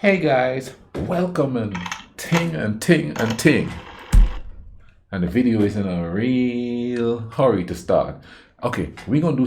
Hey guys, welcome and ting and ting and ting. And the video is in a real hurry to start. Okay, we're gonna do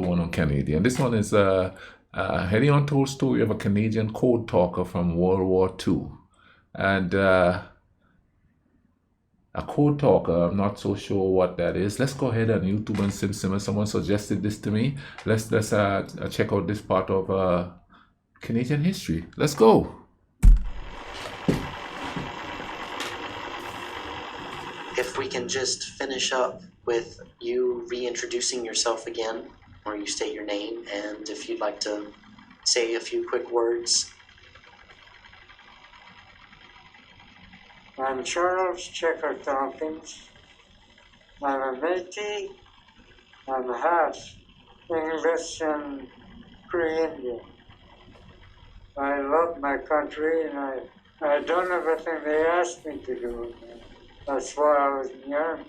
one on Canadian. This one is a untold story of a Canadian code talker from World War II. And a code talker, I'm not so sure what that is. Let's go ahead and YouTube and SimSim. Someone suggested this to me. Let's check out this part of Canadian history. Let's go. If we can just finish up with you reintroducing yourself again, or you state your name, and if you'd like to say a few quick words. I'm Charles Checker Tompkins. I'm a Métis. I'm half English and Cree-Indian. I love my country and I done everything they asked me to do. That's why I was in the army.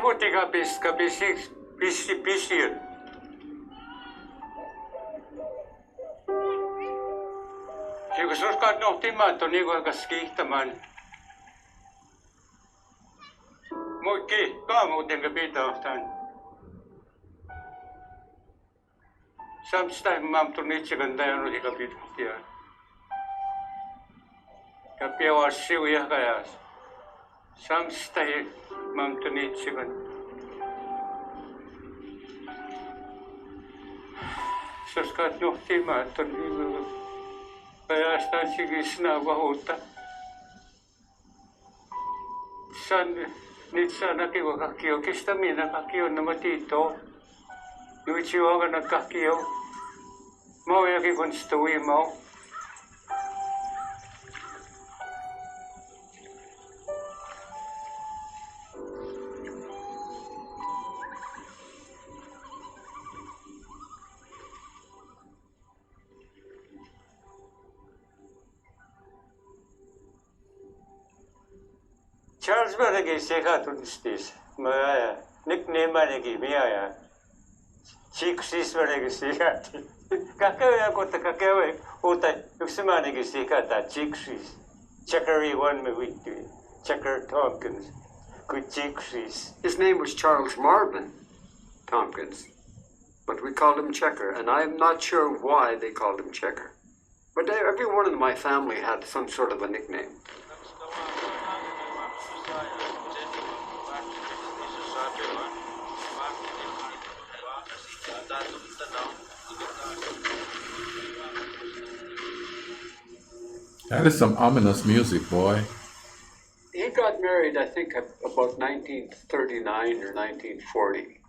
Huti kapisier. Jos uskat nohtimaan, että on niin kuin kiihtämään. Moikki, kaamuuten pitää tämän. Samsta mam tu nici ganda ya no dika pitya. Kapia wasiu ya kaya. Samsta mam tu nici ganda. Soskat nohtimaan, että on niin kuin kaya sitä sigisna vahuutta. Nyt saa näkivä kaikki on kestäminä, kaikki on nämä tiitoa. Nyt sijoavana kaikki on. Mä oon jokin konstui mä oon. Charles Baragay sekatun stis. Maya nickname Baragay Maya. Chiksis Baragay sekati. Kakaya kota kakaya uta yuksamanagay sekata chiksis. Checkeri one me witty. Checker Tompkins. Good chiksis. His name was Charles Marvin Tompkins, but we called him Checker, and I'm not sure why they called him Checker. But every one in my family had some sort of a nickname. That is some ominous music, boy. He got married, I think, about 1939 or 1940.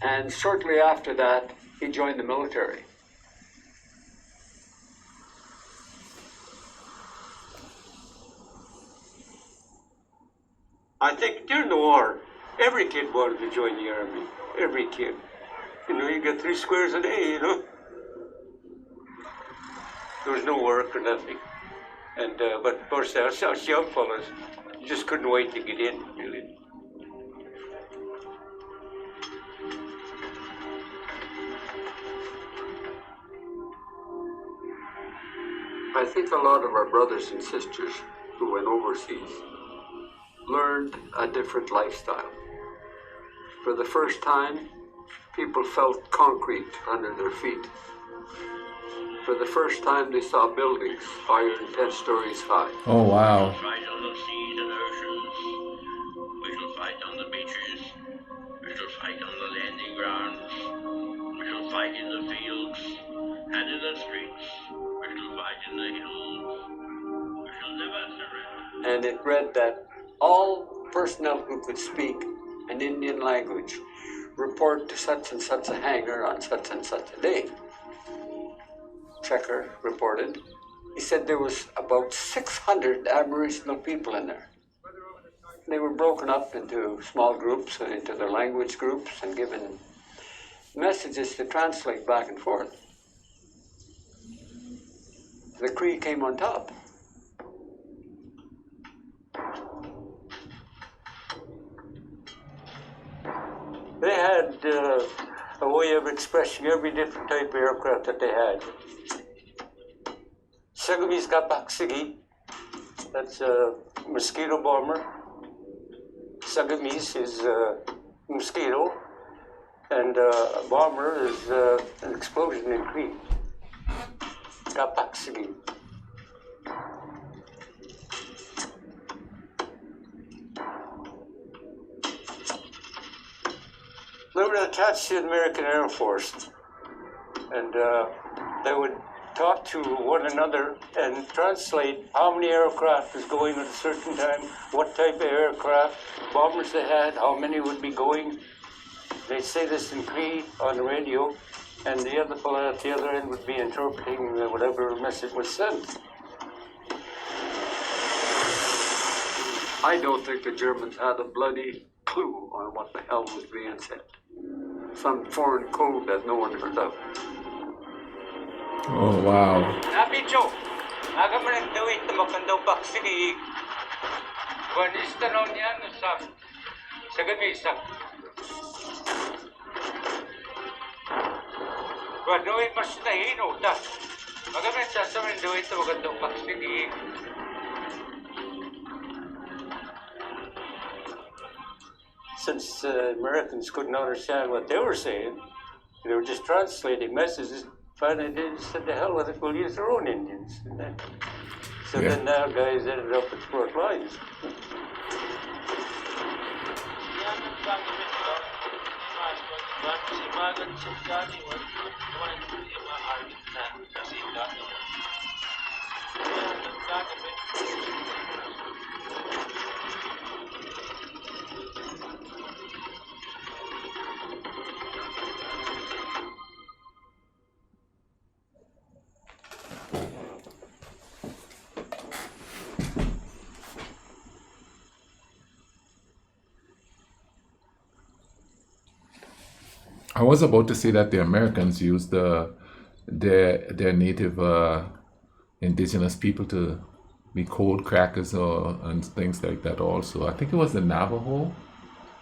And shortly after that, he joined the military. I think during the war, every kid wanted to join the army. Every kid. You know, you get 3 squares a day, you know. There was no work or nothing. And, but of course, us young fellas, you just couldn't wait to get in, really. I think a lot of our brothers and sisters who went overseas learned a different lifestyle. For the first time, people felt concrete under their feet. For the first time, they saw buildings higher than 10 stories high. Oh, wow. We shall fight on the seas and oceans. We shall fight on the beaches. We shall fight on the landing grounds. We shall fight in the fields. fight in the streets. We shall fight in the hills. We shall never surrender. And it read that all personnel who could speak an Indian language report to such and such a hangar on such and such a day. Checker reported. He said there was about 600 Aboriginal people in there. They were broken up into small groups and into their language groups and given messages to translate back and forth. The Cree came on top. They had a way of expressing every different type of aircraft that they had. Sagamis Kapaksigi, that's a mosquito bomber. Sagamis is a mosquito, and a bomber is an explosion in Cree. Kapaksigi. They were attached to the American Air Force, and they would talk to one another and translate how many aircraft was going at a certain time, what type of aircraft, bombers they had, how many would be going. They'd say this in Cree on the radio, and the other fellow at the other end would be interpreting whatever message was sent. I don't think the Germans had a bloody clue on what the hell was being said. Some foreign code that no one heard of. Oh, wow. Napicho, nagaman dawit na makandaw paksigi. Wanista na niya sa gamisa. Wadawit mas nahino ta. Magaman sa samin dawit na makandaw paksigi. Since Americans couldn't understand what they were saying, they were just translating messages. Finally, they said, "The hell with it, we'll use their own Indians." So then now guys ended up at Fort Lines. I was about to say that the Americans used their native indigenous people to be cold crackers and things like that also. I think it was the Navajo,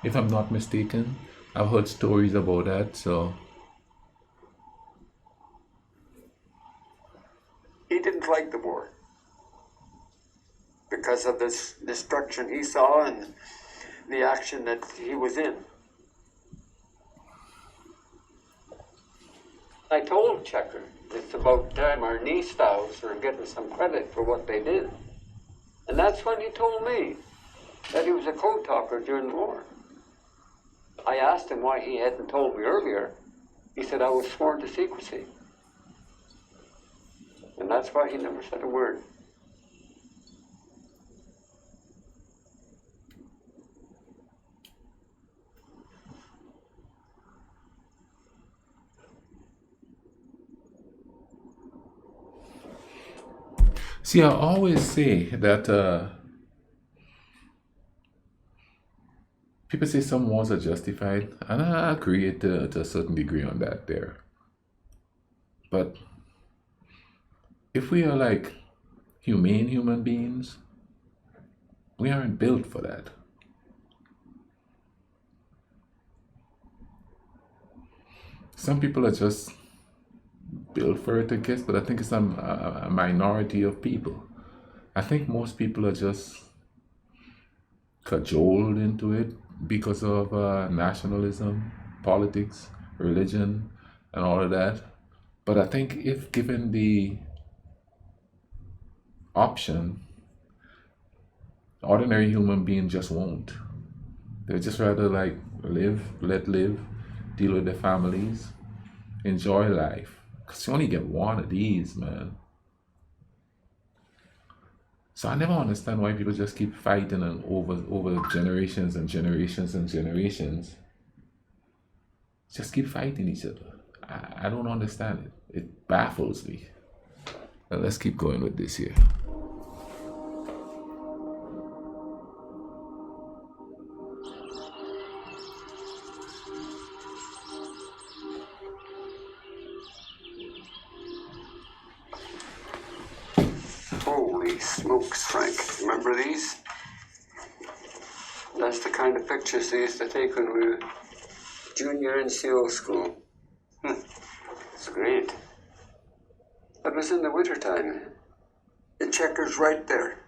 if I'm not mistaken. I've heard stories about that, so. He didn't like the war because of this destruction he saw and the action that he was in. I told Checker it's about time our knee styles were getting some credit for what they did. And that's when he told me that he was a code talker during the war. I asked him why he hadn't told me earlier. He said I was sworn to secrecy. And that's why he never said a word. See, I always say that people say some wars are justified, and I agree to a certain degree on that there. But if we are like humane human beings, we aren't built for that. Some people are just built for it, I guess, but I think it's a minority of people. I think most people are just cajoled into it because of nationalism, politics, religion, and all of that. But I think if given the option, ordinary human beings just won't. They just rather let live, deal with their families, enjoy life. 'Cause you only get one of these, man. So I never understand why people just keep fighting and over generations and generations and generations. Just keep fighting each other. I don't understand it. It baffles me. Now let's keep going with this here. Holy smokes, Frank. Remember these? That's the kind of pictures they used to take when we were junior NCO school. It's great. That was in the wintertime. The checker's right there.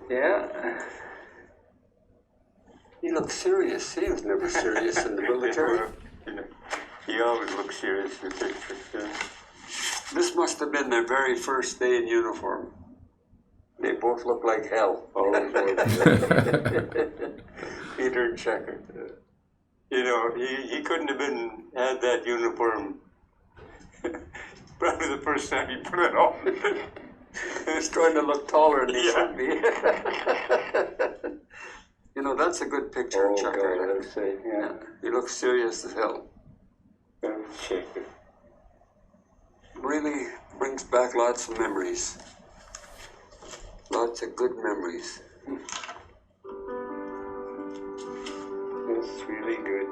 Yeah. He looked serious. He was never serious in the military. He always looks serious in pictures. Yeah. This must have been their very first day in uniform. They both look like hell. Oh, Peter and Checker. you know, he couldn't have had that uniform. Probably the first time he put it on. He's trying to look taller than he Yeah. should be. You know, that's a good picture of Checker. God, I'd say, yeah. He looks serious as hell. Checker. Really brings back lots of memories. Lots of good memories. That's really good.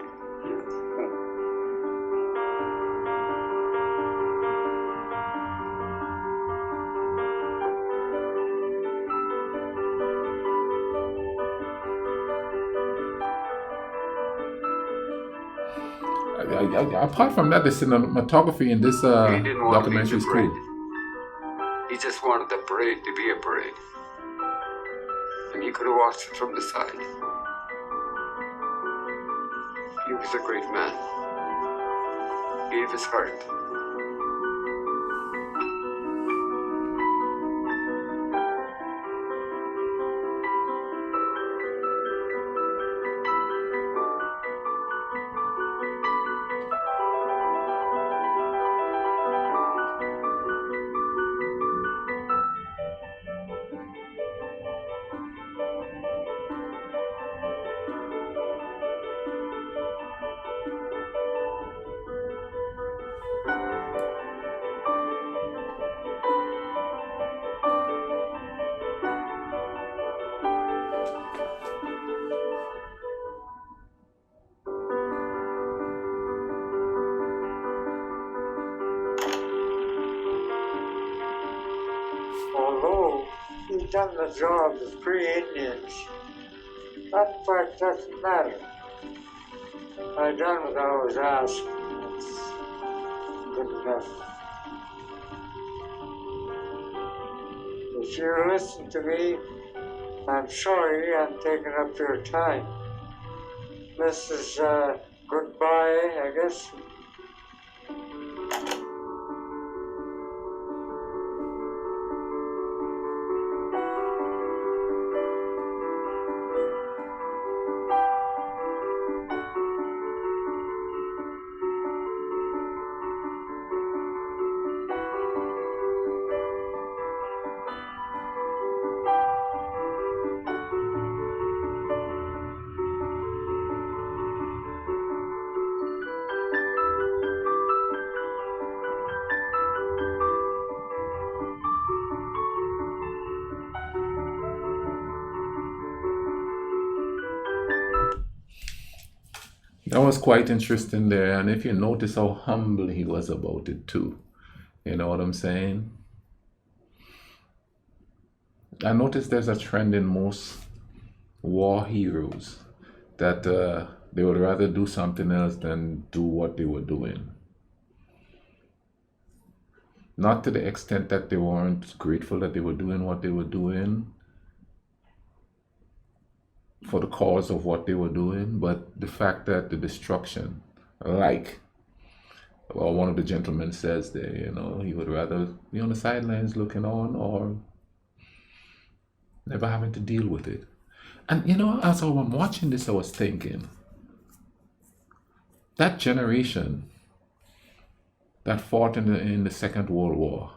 Apart from that, the cinematography in this He didn't want to leave documentary the is parade. cool. He just wanted the parade to be a parade. And he could have watched it from the side. He was a great man. Gave his heart. Although he's done the job of pre-Indians, that fact doesn't matter. I done what I was asked. It's good enough. If you listen to me, I'm sorry I'm taking up your time. This is goodbye, I guess. That was quite interesting there, and if you notice how humble he was about it too, you know what I'm saying? I noticed there's a trend in most war heroes that they would rather do something else than do what they were doing. Not to the extent that they weren't grateful that they were doing what they were doing for the cause of what they were doing, but the fact that the destruction, like, well, one of the gentlemen says there, you know, he would rather be on the sidelines looking on or never having to deal with it. And, you know, as I'm watching this, I was thinking, that generation that fought in the Second World War.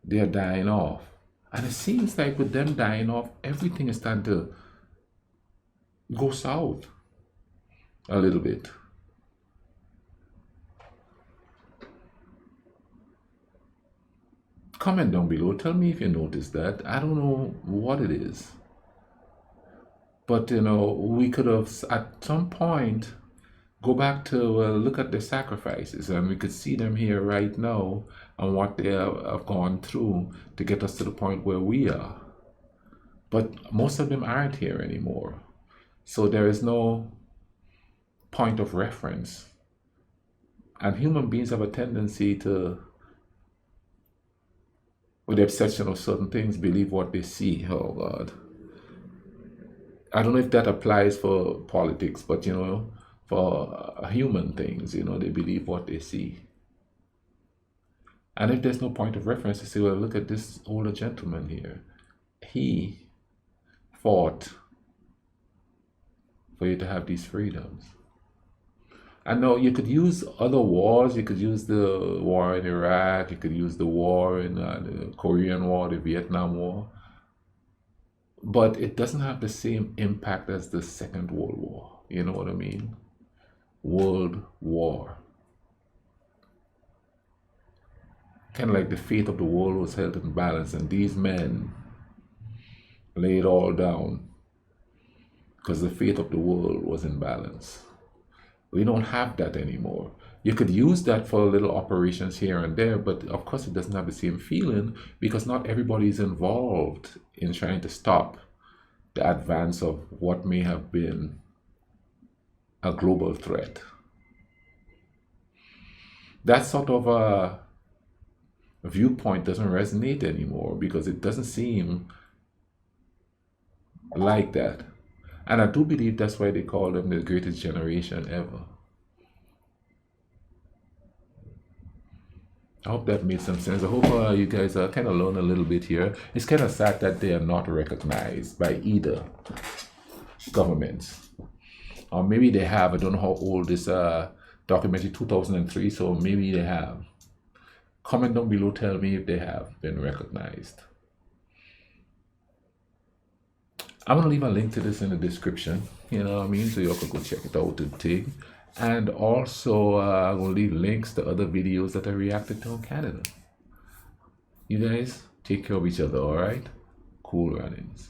They are dying off. And it seems like with them dying off, everything is starting to go south a little bit. Comment down below. Tell me if you noticed that. I don't know what it is. But, we could have, at some point, go back to look at the sacrifices, and we could see them here right now and what they have gone through to get us to the point where we are. But most of them aren't here anymore. So there is no point of reference. And human beings have a tendency to, with the exception of certain things, believe what they see. Oh God. I don't know if that applies for politics, but for human things, they believe what they see. And if there's no point of reference, you say, well, look at this older gentleman here. He fought for you to have these freedoms. And now you could use other wars. You could use the war in Iraq. You could use the war in the Korean War, the Vietnam War. But it doesn't have the same impact as the Second World War. You know what I mean? World War. Kind of like the fate of the world was held in balance, and these men laid all down because the fate of the world was in balance. We don't have that anymore. You could use that for little operations here and there, but of course it doesn't have the same feeling because not everybody is involved in trying to stop the advance of what may have been a global threat. That sort of a viewpoint doesn't resonate anymore because it doesn't seem like that. And I do believe that's why they call them the greatest generation ever. I hope that made some sense. I hope you guys kind of learn a little bit here. It's kind of sad that they are not recognized by either governments. Or maybe they have. I don't know how old this documentary, 2003, so maybe they have. Comment down below, tell me if they have been recognized. I'm going to leave a link to this in the description, you know what I mean, so you all can go check it out and take. And also, I'm going to leave links to other videos that I reacted to in Canada. You guys, take care of each other, alright? Cool runnings.